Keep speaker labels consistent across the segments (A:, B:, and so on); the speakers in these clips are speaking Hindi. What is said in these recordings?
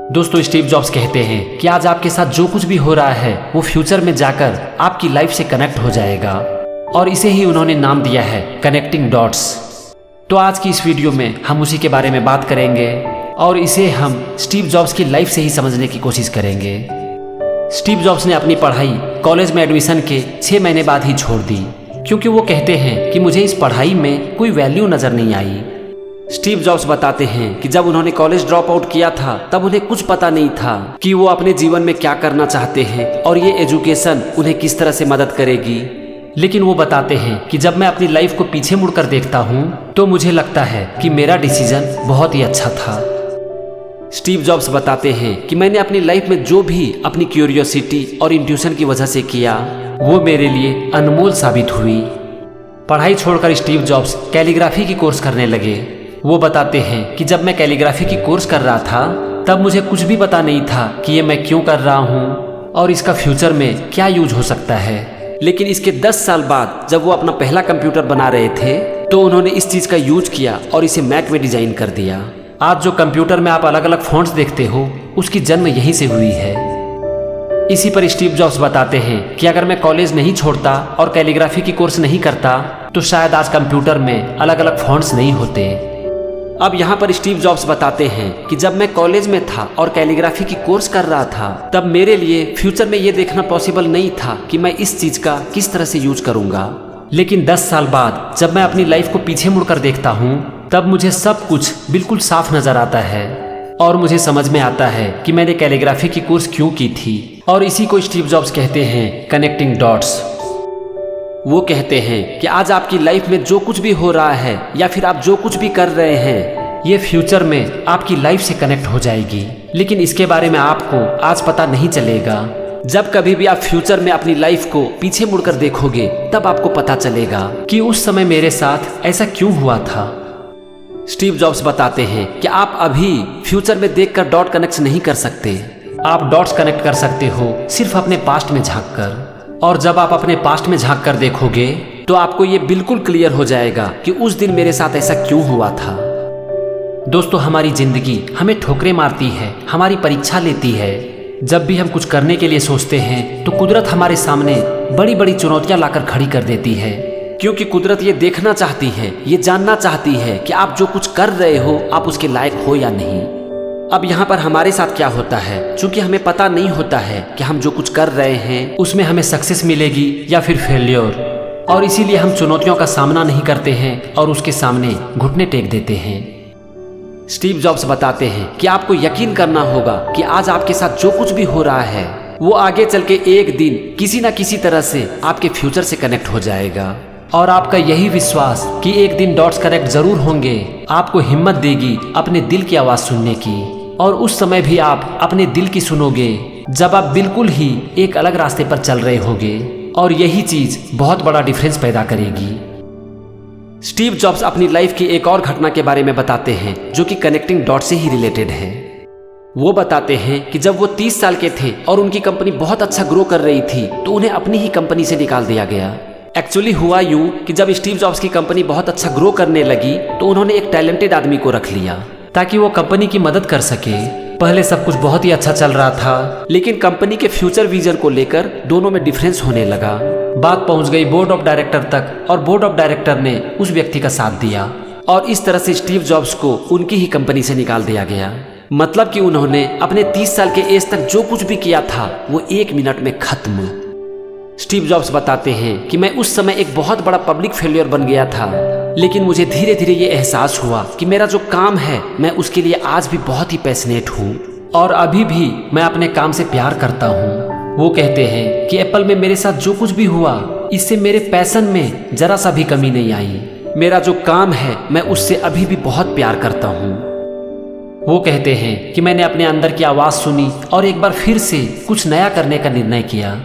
A: दोस्तों, स्टीव जॉब्स कहते हैं कि आज आपके साथ जो कुछ भी हो रहा है वो फ्यूचर में जाकर आपकी लाइफ से कनेक्ट हो जाएगा, और इसे ही उन्होंने नाम दिया है कनेक्टिंग डॉट्स। तो आज की इस वीडियो में हम उसी के बारे में बात करेंगे और इसे हम स्टीव जॉब्स की लाइफ से ही समझने की कोशिश करेंगे। स्टीव जॉब्स ने अपनी पढ़ाई कॉलेज में एडमिशन के 6 महीने बाद ही छोड़ दी, क्योंकि वो कहते हैं कि मुझे इस पढ़ाई में कोई वैल्यू नज़र नहीं आई। स्टीव जॉब्स बताते हैं कि जब उन्होंने कॉलेज ड्रॉप आउट किया था तब उन्हें कुछ पता नहीं था कि वो अपने जीवन में क्या करना चाहते हैं और ये एजुकेशन उन्हें किस तरह से मदद करेगी। लेकिन वो बताते हैं कि जब मैं अपनी लाइफ को पीछे मुड़कर देखता हूँ तो मुझे लगता है कि मेरा डिसीजन बहुत ही अच्छा था। स्टीव जॉब्स बताते हैं कि मैंने अपनी लाइफ में जो भी अपनी क्यूरियोसिटी और इंट्यूशन की वजह से किया वो मेरे लिए अनमोल साबित हुई। पढ़ाई छोड़कर स्टीव जॉब्स कैलीग्राफी की कोर्स करने लगे। वो बताते हैं कि जब मैं कैलीग्राफी की कोर्स कर रहा था तब मुझे कुछ भी पता नहीं था कि ये मैं क्यों कर रहा हूँ और इसका फ्यूचर में क्या यूज हो सकता है। लेकिन इसके 10 साल बाद जब वो अपना पहला कंप्यूटर बना रहे थे तो उन्होंने इस चीज़ का यूज किया और इसे मैक में डिजाइन कर दिया। आज जो कंप्यूटर में आप अलग अलग फॉन्ट्स देखते हो उसकी जन्म यहीं से हुई है। इसी पर स्टीव जॉब्स बताते हैं कि अगर मैं कॉलेज नहीं छोड़ता और कैलीग्राफी की कोर्स नहीं करता तो शायद आज कंप्यूटर में अलग अलग फॉन्ट्स नहीं होते। अब यहाँ पर स्टीव जॉब्स बताते हैं कि जब मैं कॉलेज में था और कैलीग्राफी की कोर्स कर रहा था तब मेरे लिए फ्यूचर में ये देखना पॉसिबल नहीं था कि मैं इस चीज़ का किस तरह से यूज करूँगा। लेकिन 10 साल बाद जब मैं अपनी लाइफ को पीछे मुड़कर देखता हूँ तब मुझे सब कुछ बिल्कुल साफ नज़र आता है और मुझे समझ में आता है कि मैंने कैलीग्राफी की कोर्स क्यों की थी। और इसी को स्टीव जॉब्स कहते हैं कनेक्टिंग डॉट्स। वो कहते हैं कि आज आपकी लाइफ में जो कुछ भी हो रहा है या फिर आप जो कुछ भी कर रहे हैं ये फ्यूचर में आपकी लाइफ से कनेक्ट हो जाएगी, लेकिन इसके बारे में आपको आज पता नहीं चलेगा। जब कभी भी आप फ्यूचर में अपनी लाइफ को पीछे मुड़कर देखोगे तब आपको पता चलेगा कि उस समय मेरे साथ ऐसा क्यों हुआ था। स्टीव जॉब्स बताते हैं कि आप अभी फ्यूचर में देखकर डॉट कनेक्ट नहीं कर सकते, आप डॉट्स कनेक्ट कर सकते हो सिर्फ अपने पास्ट में झांक कर। और जब आप अपने पास्ट में झांक कर देखोगे तो आपको ये बिल्कुल क्लियर हो जाएगा कि उस दिन मेरे साथ ऐसा क्यों हुआ था। दोस्तों, हमारी जिंदगी हमें ठोकरें मारती है, हमारी परीक्षा लेती है। जब भी हम कुछ करने के लिए सोचते हैं तो कुदरत हमारे सामने बड़ी बड़ी चुनौतियां लाकर खड़ी कर देती है, क्योंकि कुदरत ये देखना चाहती है, ये जानना चाहती है कि आप जो कुछ कर रहे हो आप उसके लायक हो या नहीं। अब यहाँ पर हमारे साथ क्या होता है, चूंकि हमें पता नहीं होता है कि हम जो कुछ कर रहे हैं उसमें हमें सक्सेस मिलेगी या फिर फेल्योर, और इसीलिए हम चुनौतियों का सामना नहीं करते हैं और उसके सामने घुटने टेक देते हैं। स्टीव जॉब्स बताते हैं कि आपको यकीन करना होगा कि आज आपके साथ जो कुछ भी हो रहा है वो आगे चल के एक दिन किसी ना किसी तरह से आपके फ्यूचर से कनेक्ट हो जाएगा, और आपका यही विश्वास कि एक दिन डॉट्स कनेक्ट जरूर होंगे आपको हिम्मत देगी अपने दिल की आवाज़ सुनने की। और उस समय भी आप अपने दिल की सुनोगे जब आप बिल्कुल ही एक अलग रास्ते पर चल रहे होगे, और यही चीज बहुत बड़ा डिफरेंस पैदा करेगी। स्टीव जॉब्स अपनी लाइफ की एक और घटना के बारे में बताते हैं जो कि कनेक्टिंग डॉट से ही रिलेटेड है। वो बताते हैं कि जब वो 30 साल के थे और उनकी कंपनी बहुत अच्छा ग्रो कर रही थी तो उन्हें अपनी ही कंपनी से निकाल दिया गया। एक्चुअली हुआ यूं कि जब स्टीव जॉब्स की कंपनी बहुत अच्छा ग्रो करने लगी तो उन्होंने एक टैलेंटेड आदमी को रख लिया ताकि वो कंपनी की मदद कर सके। पहले सब कुछ बहुत ही अच्छा चल रहा था, लेकिन कंपनी के फ्यूचर विजन को लेकर दोनों में डिफरेंस होने लगा। बात पहुंच गई बोर्ड ऑफ डायरेक्टर तक और बोर्ड ऑफ डायरेक्टर ने उस व्यक्ति का साथ दिया, और इस तरह से स्टीव जॉब्स को उनकी ही कंपनी से निकाल दिया गया। मतलब कि उन्होंने अपने 30 साल के एज तक जो कुछ भी किया था वो 1 मिनट में खत्म। स्टीव जॉब्स बताते हैं कि मैं उस समय एक बहुत बड़ा पब्लिक फेलियर बन गया था, लेकिन मुझे धीरे धीरे ये एहसास हुआ कि मेरा जो काम है मैं उसके लिए आज भी बहुत ही पैशनेट हूँ और अभी भी मैं अपने काम से प्यार करता हूँ। वो कहते हैं कि एप्पल में मेरे साथ जो कुछ भी हुआ इससे मेरे पैशन में जरा सा भी कमी नहीं आई। मेरा जो काम है मैं उससे अभी भी बहुत प्यार करता हूँ। वो कहते हैं कि मैंने अपने अंदर की आवाज़ सुनी और एक बार फिर से कुछ नया करने का निर्णय किया।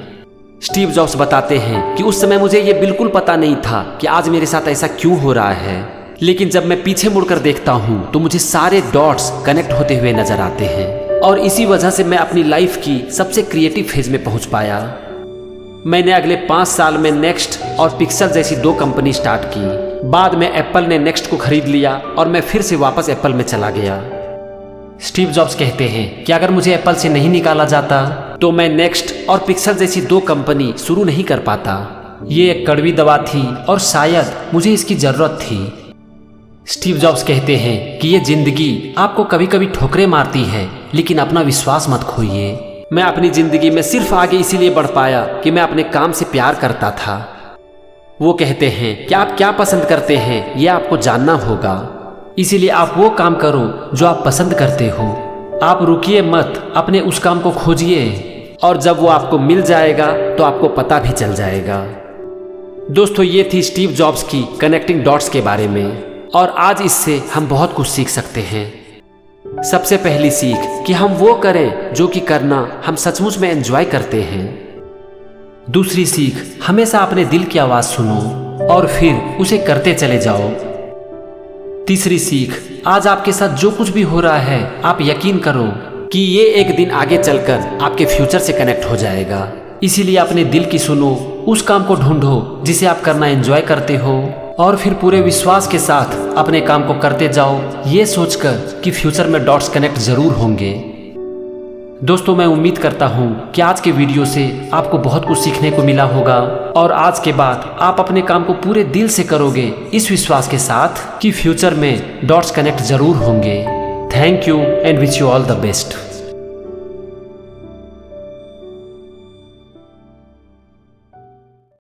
A: स्टीव जॉब्स बताते हैं कि उस समय मुझे ये बिल्कुल पता नहीं था कि आज मेरे साथ ऐसा क्यों हो रहा है, लेकिन जब मैं पीछे मुड़कर देखता हूँ तो मुझे सारे डॉट्स कनेक्ट होते हुए नजर आते हैं, और इसी वजह से मैं अपनी लाइफ की सबसे क्रिएटिव फेज में पहुँच पाया। मैंने अगले 5 साल में नेक्स्ट और पिक्सल जैसी 2 कंपनी स्टार्ट की। बाद में एप्पल ने नेक्स्ट को खरीद लिया और मैं फिर से वापस एप्पल में चला गया। स्टीव जॉब्स कहते हैं कि अगर मुझे एप्पल से नहीं निकाला जाता तो मैं नेक्स्ट और पिक्सल जैसी 2 कंपनी शुरू नहीं कर पाता। ये एक कड़वी दवा थी और शायद मुझे इसकी ज़रूरत थी। स्टीव जॉब्स कहते हैं कि ये जिंदगी आपको कभी कभी ठोकरें मारती है, लेकिन अपना विश्वास मत खोइए। मैं अपनी ज़िंदगी में सिर्फ आगे इसीलिए बढ़ पाया कि मैं अपने काम से प्यार करता था। वो कहते हैं कि आप क्या पसंद करते हैं ये आपको जानना होगा, इसीलिए आप वो काम करो जो आप पसंद करते हो। आप रुकिए मत, अपने उस काम को खोजिए और जब वो आपको मिल जाएगा तो आपको पता भी चल जाएगा। दोस्तों, ये थी स्टीव जॉब्स की कनेक्टिंग डॉट्स के बारे में और आज इससे हम बहुत कुछ सीख सकते हैं। सबसे पहली सीख कि हम वो करें जो कि करना हम सचमुच में एंजॉय करते हैं। दूसरी सीख, हमेशा अपने दिल की आवाज़ सुनो और फिर उसे करते चले जाओ। तीसरी सीख, आज आपके साथ जो कुछ भी हो रहा है आप यकीन करो कि ये एक दिन आगे चलकर आपके फ्यूचर से कनेक्ट हो जाएगा। इसीलिए अपने दिल की सुनो, उस काम को ढूंढो जिसे आप करना एंजॉय करते हो और फिर पूरे विश्वास के साथ अपने काम को करते जाओ, ये सोचकर कि फ्यूचर में डॉट्स कनेक्ट जरूर होंगे। दोस्तों, मैं उम्मीद करता हूँ कि आज के वीडियो से आपको बहुत कुछ सीखने को मिला होगा और आज के बाद आप अपने काम को पूरे दिल से करोगे इस विश्वास के साथ कि फ्यूचर में डॉट्स कनेक्ट जरूर होंगे। Thank you and wish you all the best.